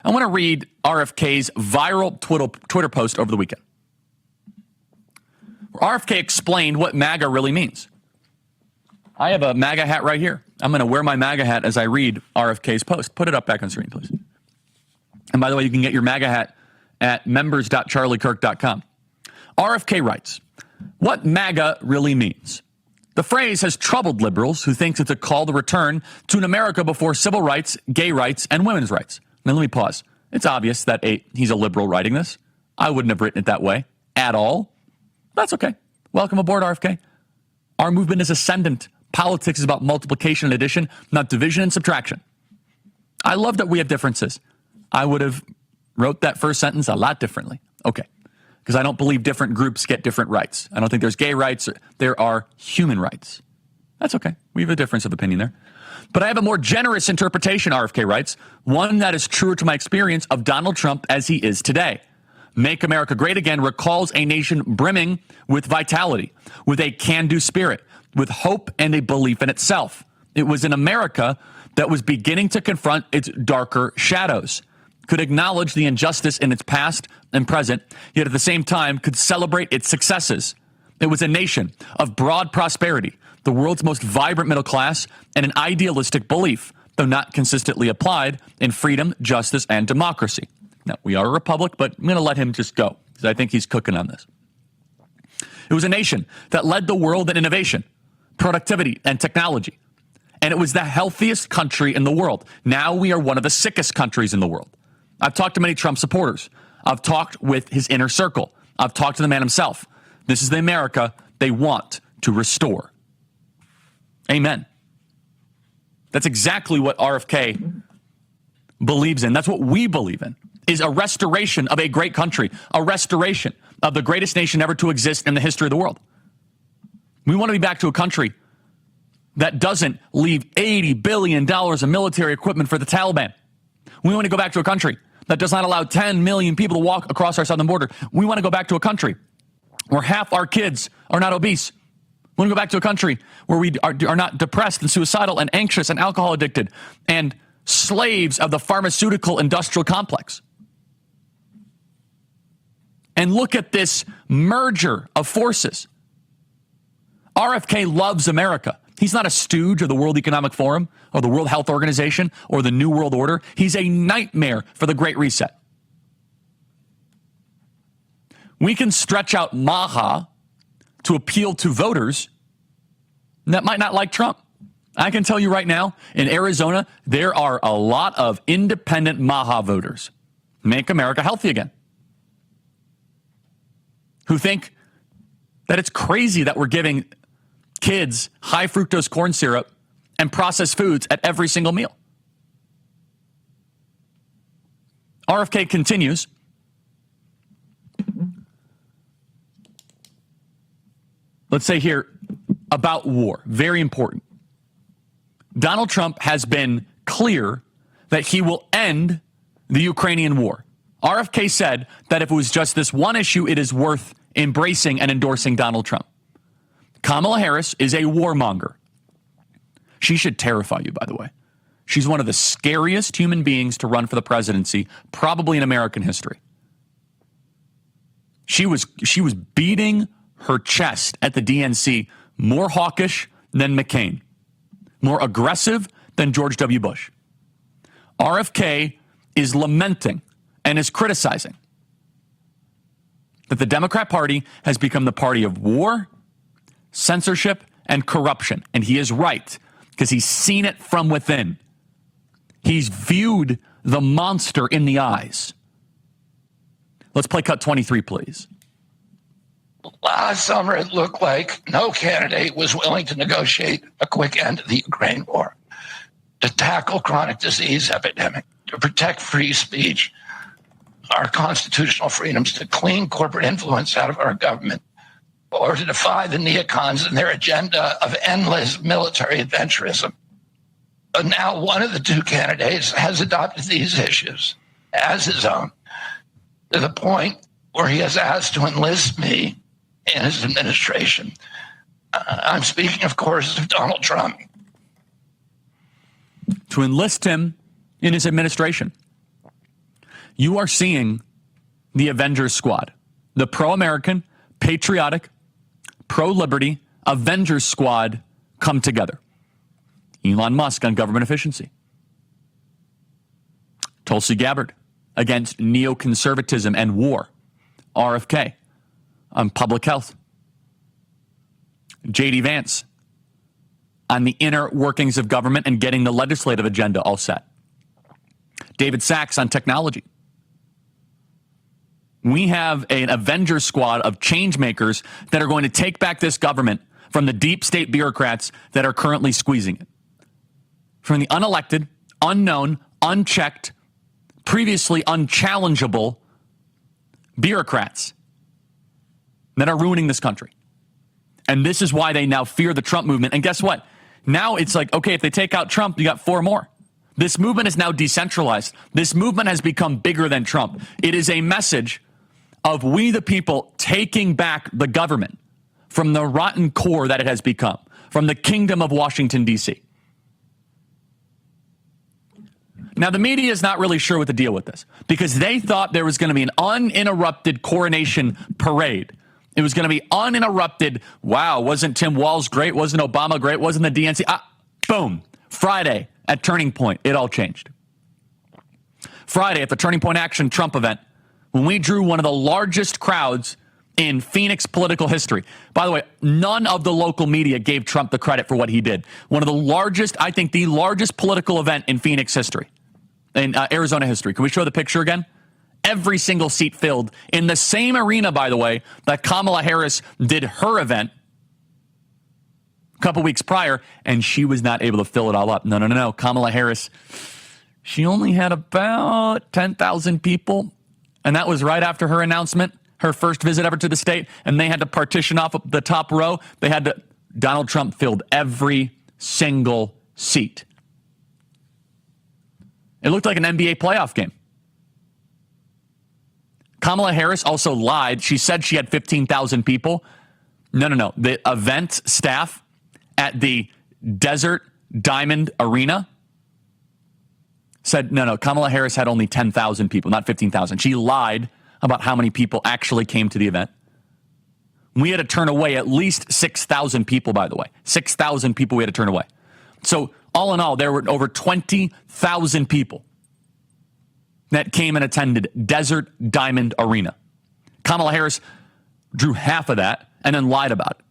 I want to read RFK's viral Twitter post over the weekend. RFK explained what MAGA really means. I have a MAGA hat right here. I'm going to wear my MAGA hat as I read RFK's post. Put it up back on screen, please. And by the way, you can get your MAGA hat at members.charliekirk.com. RFK writes, what MAGA really means. The phrase has troubled liberals who think it's a call to return to an America before civil rights, gay rights, and women's rights. Now, let me pause. It's obvious that he's a liberal writing this. I wouldn't have written it that way at all. That's okay. Welcome aboard, RFK. Our movement is ascendant. Politics is about multiplication and addition, not division and subtraction. I love that we have differences. I would have wrote that first sentence a lot differently. Okay. Because I don't believe different groups get different rights. I don't think there's gay rights. There are human rights. That's okay. We have a difference of opinion there. But I have a more generous interpretation, RFK writes, one that is truer to my experience of Donald Trump as he is today. Make America Great Again recalls a nation brimming with vitality, with a can-do spirit, with hope and a belief in itself. It was an America that was beginning to confront its darker shadows, could acknowledge the injustice in its past and present, yet at the same time could celebrate its successes. It was a nation of broad prosperity, the world's most vibrant middle class, and an idealistic belief, though not consistently applied, in freedom, justice, and democracy. Now, we are a republic, but I'm going to let him just go, because I think he's cooking on this. It was a nation that led the world in innovation, productivity, and technology. And it was the healthiest country in the world. Now we are one of the sickest countries in the world. I've talked to many Trump supporters. I've talked with his inner circle. I've talked to the man himself. This is the America they want to restore. Amen. That's exactly what RFK believes in. That's what we believe in, is a restoration of a great country, a restoration of the greatest nation ever to exist in the history of the world. We want to be back to a country that doesn't leave $80 billion of military equipment for the Taliban. We want to go back to a country that does not allow 10 million people to walk across our southern border. We want to go back to a country where half our kids are not obese. We want to go back to a country where we are not depressed and suicidal and anxious and alcohol addicted and slaves of the pharmaceutical industrial complex. And look at this merger of forces. RFK loves America. He's not a stooge of the World Economic Forum or the World Health Organization or the New World Order. He's a nightmare for the Great Reset. We can stretch out MAGA to appeal to voters that might not like Trump. I can tell you right now, in Arizona, there are a lot of independent MAGA voters. Make America healthy again. Who think that it's crazy that we're giving kids high fructose corn syrup and processed foods at every single meal. RFK continues. Let's say here about war. Very important. Donald Trump has been clear that he will end the Ukrainian war. RFK said that if it was just this one issue, it is worth embracing and endorsing Donald Trump. Kamala Harris is a warmonger. She should terrify you, by the way. She's one of the scariest human beings to run for the presidency, probably in American history. She was beating her chest at the DNC, more hawkish than McCain, more aggressive than George W. Bush. RFK is lamenting and is criticizing that the Democrat Party has become the party of war, censorship, and corruption. And he is right, because he's seen it from within. He's viewed the monster in the eyes. Let's play cut 23, please. Last summer, it looked like no candidate was willing to negotiate a quick end to the Ukraine war, to tackle chronic disease epidemic, to protect free speech, our constitutional freedoms, to clean corporate influence out of our government, or to defy the neocons and their agenda of endless military adventurism. But now one of the two candidates has adopted these issues as his own, to the point where he has asked to enlist me in his administration. I'm speaking, of course, of Donald Trump. To enlist him in his administration. you are seeing the Avengers Squad, the pro-American, patriotic, pro-liberty Avengers Squad come together. Elon Musk on government efficiency. Tulsi Gabbard against neoconservatism and war. RFK on public health. J.D. Vance on the inner workings of government and getting the legislative agenda all set. David Sachs on technology. We have an Avengers squad of change makers that are going to take back this government from the deep state bureaucrats that are currently squeezing it. From the unelected, unknown, unchecked, previously unchallengeable bureaucrats that are ruining this country. And this is why they now fear the Trump movement. And guess what? Now it's like, okay, if they take out Trump, you got 4 more. This movement is now decentralized. This movement has become bigger than Trump. It is a message of we the people taking back the government from the rotten core that it has become, from the kingdom of Washington, D.C. Now, the media is not really sure what to deal with this because they thought there was going to be an uninterrupted coronation parade. It was going to be uninterrupted. Wow, wasn't Tim Walz great? Wasn't Obama great? Wasn't the DNC? Boom. Friday at Turning Point, it all changed. Friday at the Turning Point Action Trump event, when we drew one of the largest crowds in Phoenix political history. By the way, none of the local media gave Trump the credit for what he did. One of the largest, I think the largest political event in Phoenix history, in Arizona history. Can we show the picture again? Every single seat filled in the same arena, by the way, that Kamala Harris did her event a couple weeks prior, and she was not able to fill it all up. No. Kamala Harris, she only had about 10,000 people, and that was right after her announcement, her first visit ever to the state, and they had to partition off the top row. Donald Trump filled every single seat. It looked like an NBA playoff game. Kamala Harris also lied. She said she had 15,000 people. No. The event staff at the Desert Diamond Arena said, no, Kamala Harris had only 10,000 people, not 15,000. She lied about how many people actually came to the event. We had to turn away at least 6,000 people, by the way. 6,000 people we had to turn away. So all in all, there were over 20,000 people that came and attended Desert Diamond Arena. Kamala Harris drew half of that and then lied about it.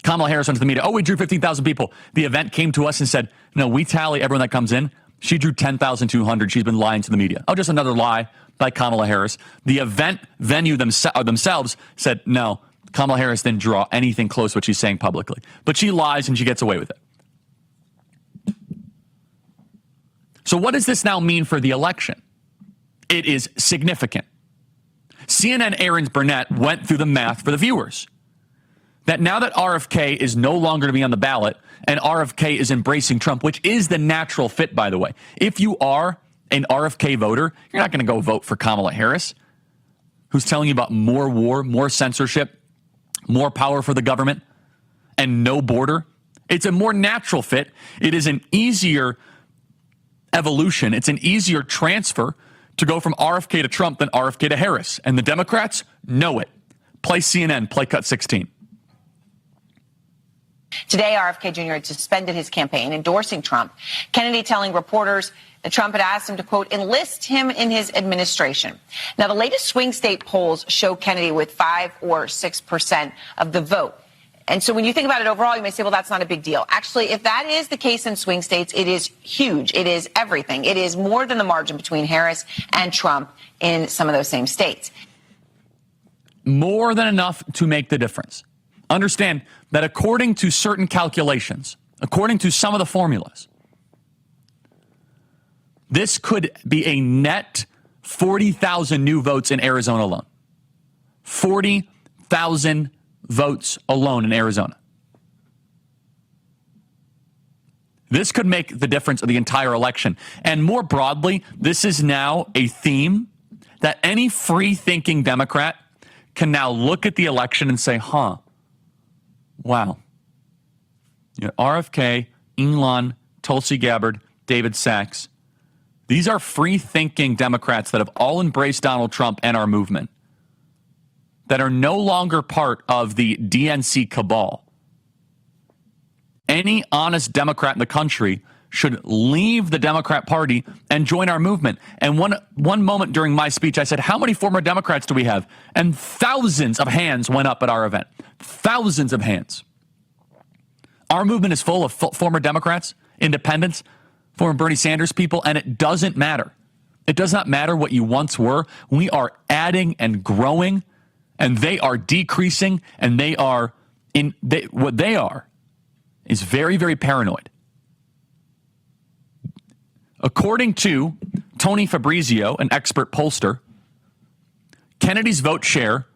Kamala Harris went to the media, we drew 15,000 people. The event came to us and said, no, we tally everyone that comes in. She drew 10,200. She's been lying to the media. Just another lie by Kamala Harris. The event venue themselves said, no, Kamala Harris didn't draw anything close to what she's saying publicly. But she lies and she gets away with it. So what does this now mean for the election? It is significant. CNN Aaron's Burnett went through the math for the viewers. That now that RFK is no longer to be on the ballot and RFK is embracing Trump, which is the natural fit, by the way. If you are an RFK voter, you're not going to go vote for Kamala Harris, who's telling you about more war, more censorship, more power for the government, and no border. It's a more natural fit. It is an easier evolution. It's an easier transfer to go from RFK to Trump than RFK to Harris. And the Democrats know it. Play CNN, play cut 16. Today, RFK Jr. had suspended his campaign endorsing Trump. Kennedy telling reporters that Trump had asked him to, quote, enlist him in his administration. Now, the latest swing state polls show Kennedy with 5 or 6% of the vote. And so when you think about it overall, you may say, well, that's not a big deal. Actually, if that is the case in swing states, it is huge. It is everything. It is more than the margin between Harris and Trump in some of those same states. More than enough to make the difference. Understand that according to certain calculations, according to some of the formulas, this could be a net 40,000 new votes in Arizona alone. 40,000 votes alone in Arizona. This could make the difference of the entire election. And more broadly, this is now a theme that any free-thinking Democrat can now look at the election and say, wow. RFK, Elon, Tulsi Gabbard, David Sachs, These are free-thinking Democrats that have all embraced Donald Trump and our movement, that are no longer part of the DNC cabal. Any honest Democrat in the country should leave the Democrat Party and join our movement. And one moment during my speech, I said, how many former Democrats do we have? And thousands of hands went up at our event. Thousands of hands. Our movement is full of former Democrats, independents, former Bernie Sanders people, and it doesn't matter. It does not matter what you once were. We are adding and growing, and they are decreasing, and what they are is very, very paranoid. According to Tony Fabrizio, an expert pollster, Kennedy's vote share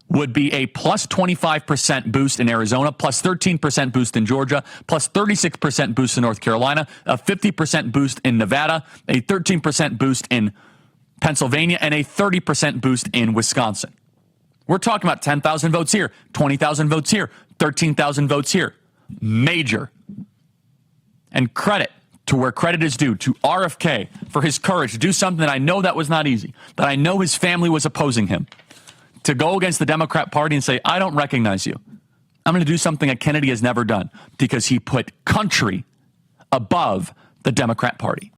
would be a plus 25% boost in Arizona, plus 13% boost in Georgia, plus 36% boost in North Carolina, a 50% boost in Nevada, a 13% boost in Pennsylvania, and a 30% boost in Wisconsin. We're talking about 10,000 votes here, 20,000 votes here, 13,000 votes here. Major. And credit to where credit is due, to RFK for his courage to do something that I know that was not easy, that I know his family was opposing him, to go against the Democrat Party and say, I don't recognize you. I'm going to do something that Kennedy has never done, because he put country above the Democrat Party.